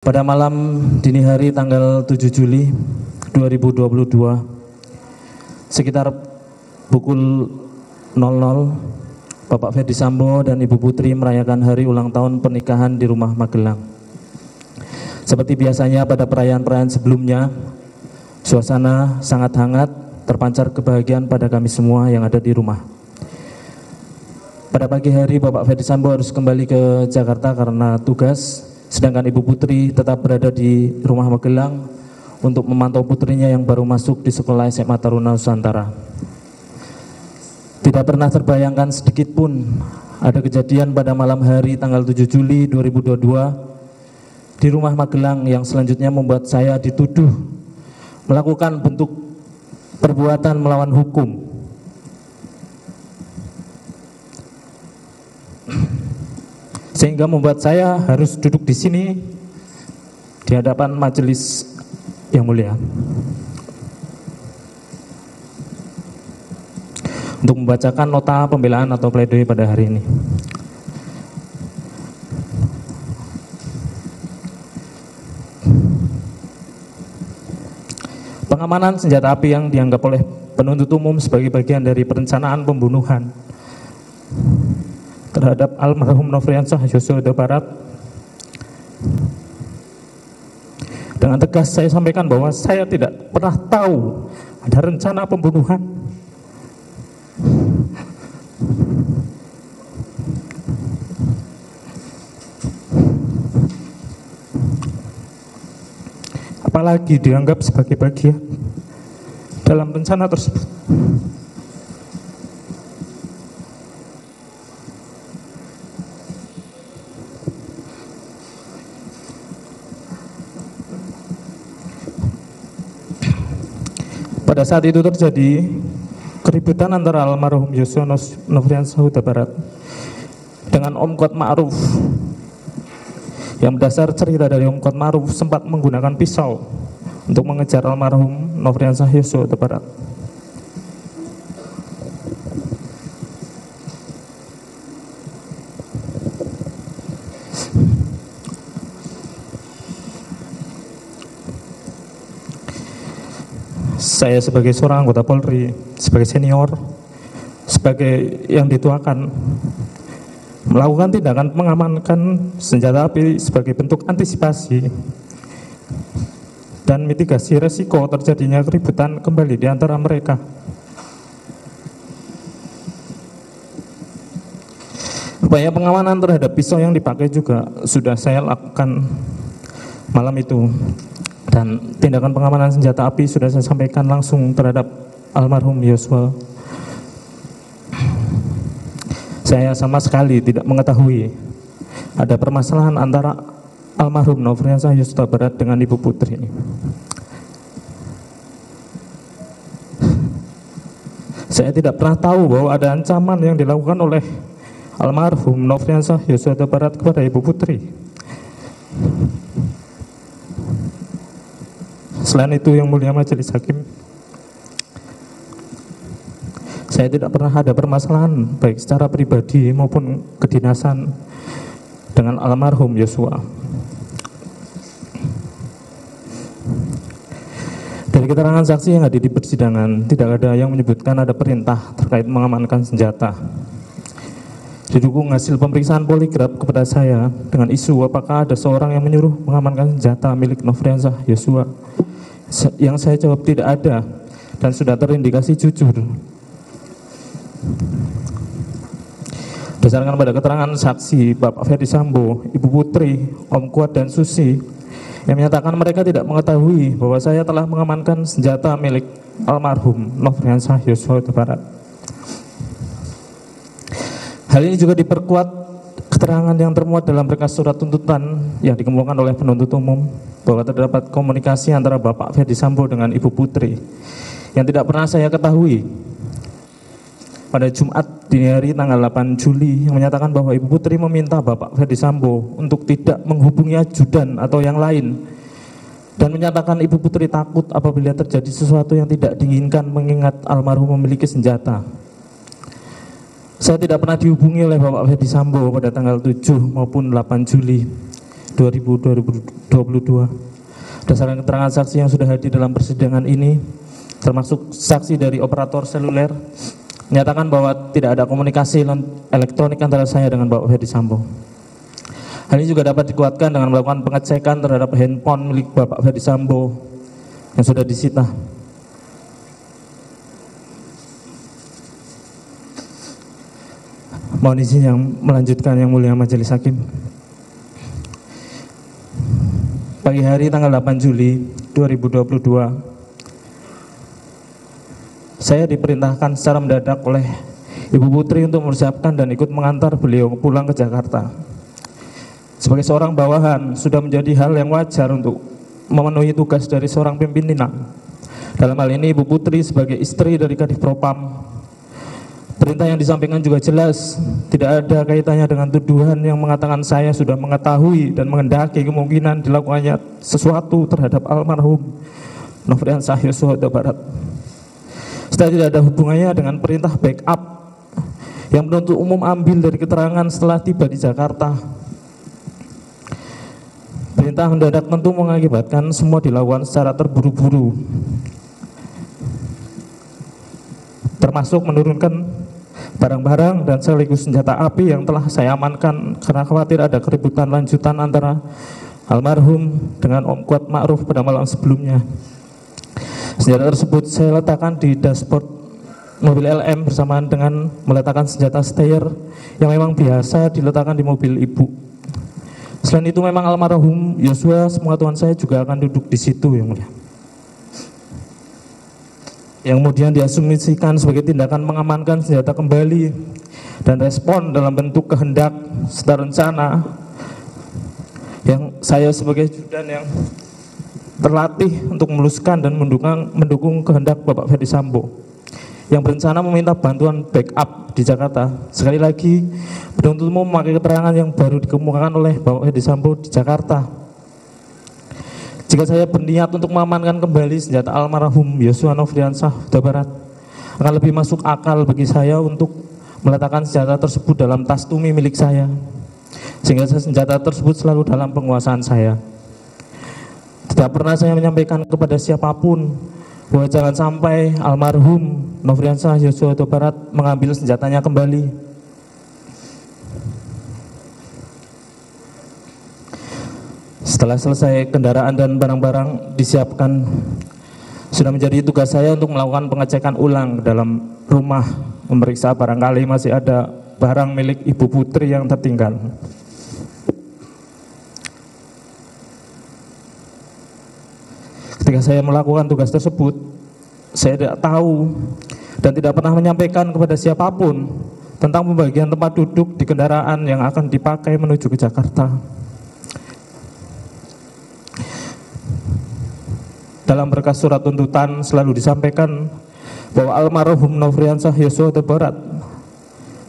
Pada malam dini hari tanggal 7 Juli 2022 sekitar pukul 00 Bapak Ferdy Sambo dan Ibu Putri merayakan hari ulang tahun pernikahan di rumah Magelang. Seperti biasanya pada perayaan-perayaan sebelumnya, suasana sangat hangat, terpancar kebahagiaan pada kami semua yang ada di rumah. Pada pagi hari Bapak Ferdy Sambo harus kembali ke Jakarta karena tugas, sedangkan Ibu Putri tetap berada di rumah Magelang untuk memantau putrinya yang baru masuk di sekolah SMA Taruna Nusantara. Tidak pernah terbayangkan sedikit pun ada kejadian pada malam hari tanggal 7 Juli 2022 di rumah Magelang yang selanjutnya membuat saya dituduh melakukan bentuk perbuatan melawan hukum. Sehingga membuat saya harus duduk di sini di hadapan majelis yang mulia untuk membacakan nota pembelaan atau pledoi pada hari ini. Pengamanan senjata api yang dianggap oleh penuntut umum sebagai bagian dari perencanaan pembunuhan terhadap almarhum Nofriansah Yosua Huta Barat. Dengan tegas saya sampaikan bahwa saya tidak pernah tahu ada rencana pembunuhan. Apalagi dianggap sebagai bagian dalam rencana tersebut. Pada saat itu terjadi keributan antara almarhum Yosua Nofriansah Huta Barat dengan Om Kuat Ma'ruf, yang berdasar cerita dari Om Kuat Ma'ruf sempat menggunakan pisau untuk mengejar almarhum Nofriansah Yosua Huta Barat. Saya sebagai seorang anggota Polri, sebagai senior, sebagai yang dituakan, melakukan tindakan mengamankan senjata api sebagai bentuk antisipasi dan mitigasi resiko terjadinya keributan kembali di antara mereka. Upaya pengamanan terhadap pisau yang dipakai juga sudah saya lakukan malam itu. Dan tindakan pengamanan senjata api sudah saya sampaikan langsung terhadap almarhum Yosua. Saya sama sekali tidak mengetahui ada permasalahan antara almarhum Nofriansah Yosua Huta Barat dengan Ibu Putri. Saya tidak pernah tahu bahwa ada ancaman yang dilakukan oleh almarhum Nofriansah Yosua Huta Barat kepada Ibu Putri. Selain itu, yang mulia majelis hakim, saya tidak pernah ada permasalahan baik secara pribadi maupun kedinasan dengan almarhum Yosua. Dari keterangan saksi yang hadir di persidangan, tidak ada yang menyebutkan ada perintah terkait mengamankan senjata. Didukung hasil pemeriksaan poligraf kepada saya dengan isu apakah ada seorang yang menyuruh mengamankan senjata milik Nofriansah Yosua. Yang saya jawab tidak ada dan sudah terindikasi jujur. Berdasarkan pada keterangan saksi Bapak Ferdy Sambo, Ibu Putri, Om Kuat dan Susi yang menyatakan mereka tidak mengetahui bahwa saya telah mengamankan senjata milik almarhum Nofriansah Yosua Huta Barat. Hal ini juga diperkuat keterangan yang termuat dalam berkas surat tuntutan yang dikemukakan oleh penuntut umum bahwa terdapat komunikasi antara Bapak Ferdy Sambo dengan Ibu Putri yang tidak pernah saya ketahui pada Jumat dini hari tanggal 8 Juli yang menyatakan bahwa Ibu Putri meminta Bapak Ferdy Sambo untuk tidak menghubungi ajudan atau yang lain dan menyatakan Ibu Putri takut apabila terjadi sesuatu yang tidak diinginkan mengingat almarhum memiliki senjata. Saya tidak pernah dihubungi oleh Bapak Ferdy Sambo pada tanggal 7 maupun 8 Juli 2022. Berdasarkan keterangan saksi yang sudah hadir dalam persidangan ini, termasuk saksi dari operator seluler, menyatakan bahwa tidak ada komunikasi elektronik antara saya dengan Bapak Ferdi Sambo. Hal ini juga dapat dikuatkan dengan melakukan pengecekan terhadap handphone milik Bapak Ferdi Sambo yang sudah disita. Mohon izin yang melanjutkan yang mulia majelis hakim. Pagi hari tanggal 8 Juli 2022, saya diperintahkan secara mendadak oleh Ibu Putri untuk mempersiapkan dan ikut mengantar beliau pulang ke Jakarta. Sebagai seorang bawahan, sudah menjadi hal yang wajar untuk memenuhi tugas dari seorang pimpinan. Dalam hal ini Ibu Putri sebagai istri dari Kadif Propam. Perintah yang disampaikan juga jelas, tidak ada kaitannya dengan tuduhan yang mengatakan saya sudah mengetahui dan menghendaki kemungkinan dilakukannya sesuatu terhadap almarhum Nofriansah Yosua Huta Barat. Setelah tidak ada hubungannya dengan perintah backup yang penuntut umum ambil dari keterangan setelah tiba di Jakarta. Perintah mendadak tentu mengakibatkan semua dilakukan secara terburu-buru, termasuk menurunkan barang-barang dan sekaligus senjata api yang telah saya amankan karena khawatir ada keributan lanjutan antara almarhum dengan Om Kuat Ma'ruf pada malam sebelumnya. Senjata tersebut saya letakkan di dashboard mobil LM bersamaan dengan meletakkan senjata steyr yang memang biasa diletakkan di mobil ibu. Selain itu memang almarhum Yosua sepengetahuan saya juga akan duduk di situ yang mulia, yang kemudian diasumsikan sebagai tindakan mengamankan senjata kembali dan respon dalam bentuk kehendak serta rencana yang saya sebagai judan yang terlatih untuk meluluskan dan mendukung kehendak Bapak Ferdi Sambo yang berencana meminta bantuan backup di Jakarta. Sekali lagi, penuntut umum memakai keterangan yang baru dikemukakan oleh Bapak Ferdi Sambo di Jakarta. Jika saya berniat untuk mengamankan kembali senjata almarhum Yosua Nofriansah Huta Barat, akan lebih masuk akal bagi saya untuk meletakkan senjata tersebut dalam tas tumi milik saya, sehingga senjata tersebut selalu dalam penguasaan saya. Tidak pernah saya menyampaikan kepada siapapun bahwa jangan sampai almarhum Nofriansah Yosua Huta Barat mengambil senjatanya kembali. Setelah selesai kendaraan dan barang-barang disiapkan, sudah menjadi tugas saya untuk melakukan pengecekan ulang dalam rumah, memeriksa barangkali masih ada barang milik Ibu Putri yang tertinggal. Ketika saya melakukan tugas tersebut, saya tidak tahu dan tidak pernah menyampaikan kepada siapapun tentang pembagian tempat duduk di kendaraan yang akan dipakai menuju ke Jakarta. Dalam berkas surat tuntutan selalu disampaikan bahwa almarhum Nofriansah Yosua Huta Barat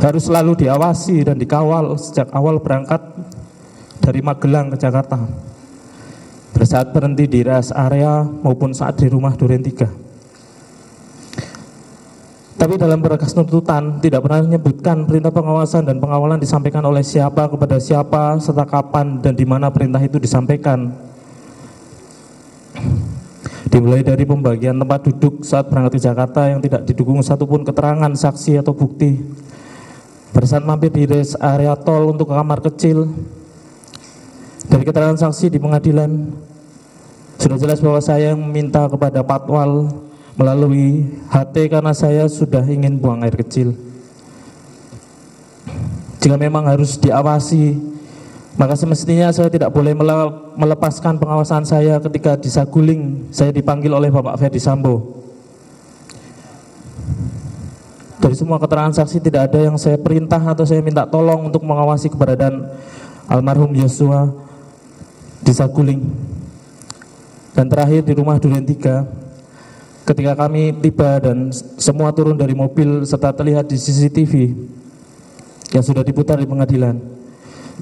harus selalu diawasi dan dikawal sejak awal berangkat dari Magelang ke Jakarta, pada saat berhenti di rest area maupun saat di rumah Duren 3. Tapi dalam berkas tuntutan tidak pernah menyebutkan perintah pengawasan dan pengawalan disampaikan oleh siapa kepada siapa, serta kapan dan di mana perintah itu disampaikan. Dimulai dari pembagian tempat duduk saat berangkat ke Jakarta yang tidak didukung satupun keterangan saksi atau bukti. Pada saat mampir di rest area tol untuk ke kamar kecil, dari keterangan saksi di pengadilan sudah jelas bahwa saya meminta kepada Patwal melalui HT karena saya sudah ingin buang air kecil. Jika memang harus diawasi, maka semestinya saya tidak boleh melepaskan pengawasan saya ketika di Saguling saya dipanggil oleh Bapak Ferdi Sambo. Dari semua keterangan saksi tidak ada yang saya perintah atau saya minta tolong untuk mengawasi keberadaan almarhum Yosua di Saguling. Dan terakhir di rumah Duren 3, ketika kami tiba dan semua turun dari mobil serta terlihat di CCTV yang sudah diputar di pengadilan,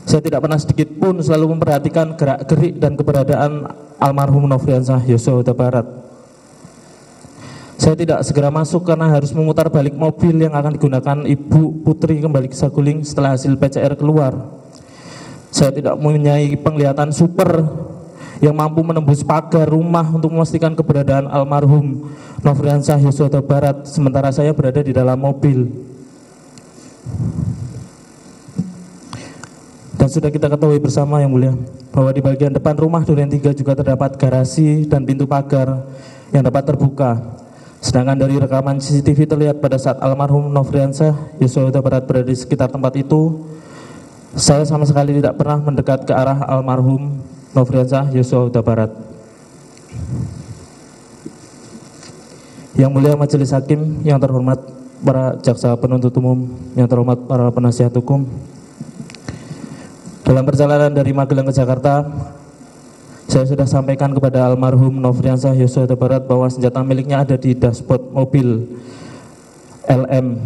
saya tidak pernah sedikit pun selalu memperhatikan gerak-gerik dan keberadaan almarhum Nofriansah Yosua Huta Barat. Saya tidak segera masuk karena harus memutar balik mobil yang akan digunakan Ibu Putri kembali ke Saguling setelah hasil PCR keluar. Saya tidak mempunyai penglihatan super yang mampu menembus pagar rumah untuk memastikan keberadaan almarhum Nofriansyah Yosua Huta Barat, sementara saya berada di dalam mobil. Dan sudah kita ketahui bersama yang mulia, bahwa di bagian depan rumah Duren 3 juga terdapat garasi dan pintu pagar yang dapat terbuka. Sedangkan dari rekaman CCTV terlihat pada saat almarhum Nofriansyah Yosua Huta Barat berada di sekitar tempat itu, saya sama sekali tidak pernah mendekat ke arah almarhum Nofriansyah Yosua Huta Barat. Yang mulia majelis hakim, yang terhormat para jaksa penuntut umum, yang terhormat para penasihat hukum, dalam perjalanan dari Magelang ke Jakarta, saya sudah sampaikan kepada almarhum Nofriansyah Yosua Huta Barat bahwa senjata miliknya ada di dashboard mobil LM.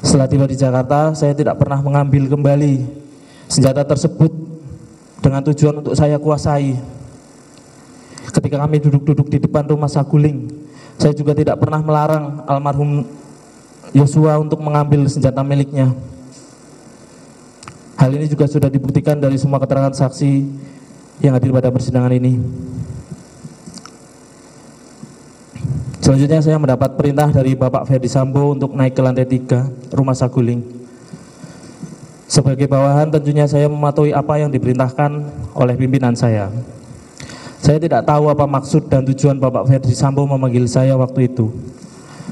Setelah tiba di Jakarta, saya tidak pernah mengambil kembali senjata tersebut dengan tujuan untuk saya kuasai. Ketika kami duduk-duduk di depan rumah Saguling, saya juga tidak pernah melarang almarhum Yosua untuk mengambil senjata miliknya. Hal ini juga sudah dibuktikan dari semua keterangan saksi yang hadir pada persidangan ini. Selanjutnya saya mendapat perintah dari Bapak Ferdisambo untuk naik ke lantai 3 rumah Saguling. Sebagai bawahan tentunya saya mematuhi apa yang diperintahkan oleh pimpinan saya. Saya tidak tahu apa maksud dan tujuan Bapak Ferdisambo memanggil saya waktu itu.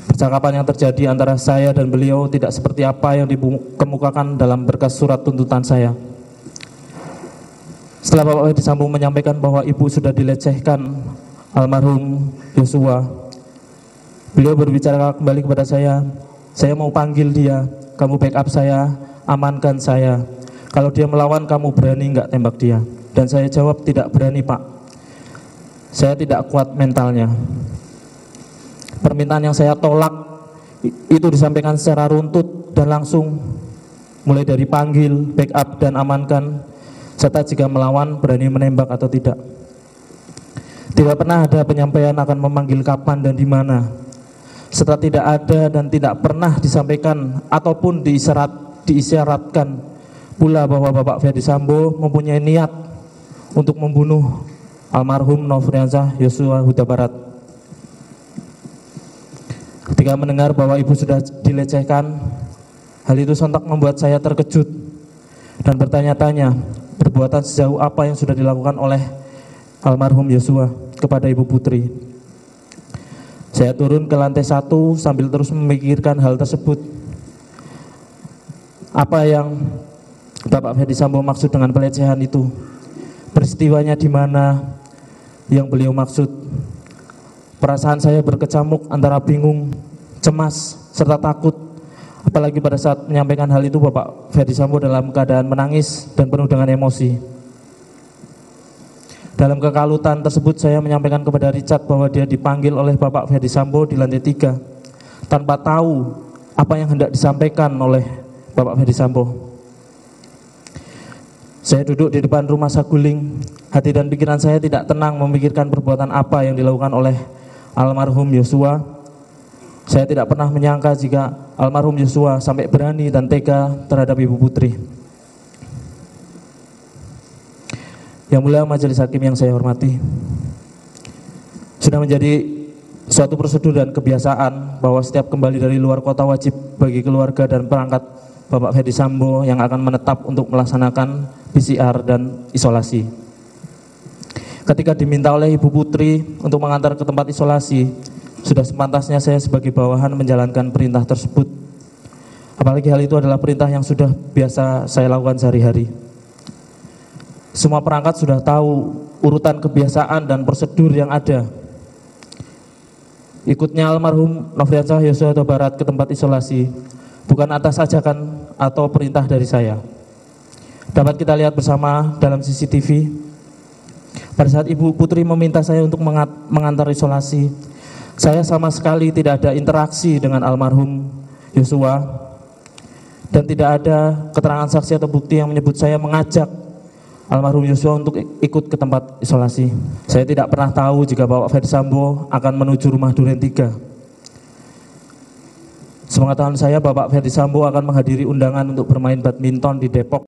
Percakapan yang terjadi antara saya dan beliau tidak seperti apa yang dikemukakan dalam berkas surat tuntutan saya. Setelah Bapak Ferdisambo menyampaikan bahwa ibu sudah dilecehkan almarhum Yosua, beliau berbicara kembali kepada saya mau panggil dia, kamu backup saya, amankan saya. Kalau dia melawan, kamu berani nggak tembak dia? Dan saya jawab, tidak berani Pak, saya tidak kuat mentalnya. Permintaan yang saya tolak itu disampaikan secara runtut dan langsung, mulai dari panggil, backup, dan amankan, serta jika melawan berani menembak atau tidak. Tidak pernah ada penyampaian akan memanggil kapan dan di mana, serta tidak ada dan tidak pernah disampaikan ataupun diisyaratkan pula bahwa Bapak Ferdisambo mempunyai niat untuk membunuh almarhum Nofriansyah Yosua Huta Barat. Ketika mendengar bahwa ibu sudah dilecehkan, hal itu sontak membuat saya terkejut dan bertanya-tanya perbuatan sejauh apa yang sudah dilakukan oleh almarhum Yosua kepada ibu putri. Saya turun ke lantai 1 sambil terus memikirkan hal tersebut. Apa yang Bapak Ferdisambo maksud dengan pelecehan itu? Peristiwanya di mana yang beliau maksud? Perasaan saya berkecamuk antara bingung, cemas, serta takut. Apalagi pada saat menyampaikan hal itu Bapak Ferdisambo dalam keadaan menangis dan penuh dengan emosi. Dalam kekalutan tersebut saya menyampaikan kepada Richard bahwa dia dipanggil oleh Bapak Ferdisambo di lantai 3 tanpa tahu apa yang hendak disampaikan oleh Bapak Ferdisambo. Saya duduk di depan rumah Saguling, hati dan pikiran saya tidak tenang memikirkan perbuatan apa yang dilakukan oleh almarhum Yosua. Saya tidak pernah menyangka jika almarhum Yosua sampai berani dan tega terhadap ibu putri. Yang mulia majelis hakim yang saya hormati, sudah menjadi suatu prosedur dan kebiasaan bahwa setiap kembali dari luar kota wajib bagi keluarga dan perangkat Bapak Ferdisambo yang akan menetap untuk melaksanakan PCR dan isolasi. Ketika diminta oleh ibu putri untuk mengantar ke tempat isolasi, sudah sepantasnya saya sebagai bawahan menjalankan perintah tersebut. Apalagi hal itu adalah perintah yang sudah biasa saya lakukan sehari-hari. Semua perangkat sudah tahu urutan kebiasaan dan prosedur yang ada. Ikutnya almarhum Nofriansyah Yosua Huta Barat ke tempat isolasi bukan atas ajakan atau perintah dari saya. Dapat kita lihat bersama dalam CCTV, pada saat ibu putri meminta saya untuk mengantar isolasi, saya sama sekali tidak ada interaksi dengan almarhum Yosua dan tidak ada keterangan saksi atau bukti yang menyebut saya mengajak almarhum Yosua untuk ikut ke tempat isolasi. Saya tidak pernah tahu jika Bapak Ferdisambo akan menuju rumah Duren 3. Sepengetahuan saya, Bapak Ferdisambo akan menghadiri undangan untuk bermain badminton di Depok